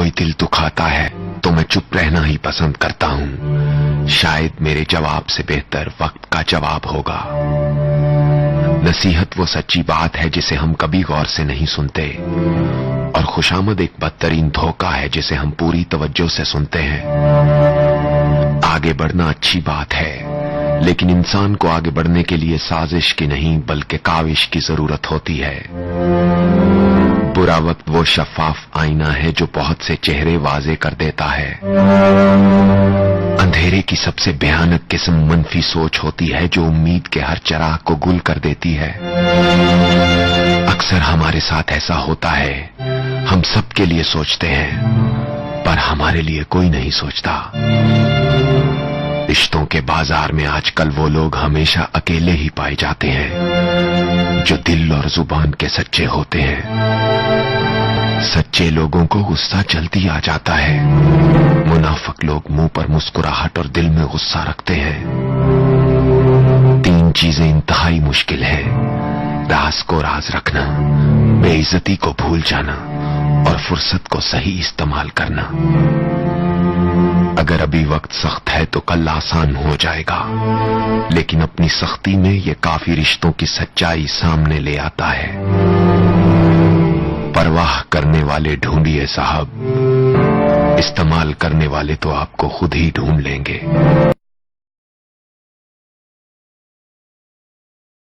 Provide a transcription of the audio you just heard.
کوئی دل دکھاتا ہے تو میں چپ رہنا ہی پسند کرتا ہوں. شاید میرے جواب سے بہتر وقت کا جواب ہوگا. نصیحت وہ سچی بات ہے جسے ہم کبھی غور سے نہیں سنتے، اور خوشامد ایک بدترین دھوکہ ہے جسے ہم پوری توجہ سے سنتے ہیں. آگے بڑھنا اچھی بات ہے، لیکن انسان کو آگے بڑھنے کے لیے سازش کی نہیں بلکہ کاوش کی ضرورت ہوتی ہے. برا وقت وہ شفاف آئینہ ہے جو بہت سے چہرے واضح کر دیتا ہے. اندھیرے کی سب سے بھیانک قسم منفی سوچ ہوتی ہے جو امید کے ہر چراغ کو گل کر دیتی ہے. اکثر ہمارے ساتھ ایسا ہوتا ہے، ہم سب کے لیے سوچتے ہیں پر ہمارے لیے کوئی نہیں سوچتا. رشتوں کے بازار میں آج کل وہ لوگ ہمیشہ اکیلے ہی پائے جاتے ہیں جو دل اور زبان کے سچے ہوتے ہیں. سچے لوگوں کو غصہ جلدی آ جاتا ہے، منافق لوگ منہ پر مسکراہٹ اور دل میں غصہ رکھتے ہیں. 3 چیزیں انتہائی مشکل ہیں: راز کو راز رکھنا، بے عزتی کو بھول جانا اور فرصت کو صحیح استعمال کرنا. اگر ابھی وقت سخت ہے تو کل آسان ہو جائے گا، لیکن اپنی سختی میں یہ کافی رشتوں کی سچائی سامنے لے آتا ہے. پرواہ کرنے والے ڈھونڈیے صاحب، استعمال کرنے والے تو آپ کو خود ہی ڈھونڈ لیں گے.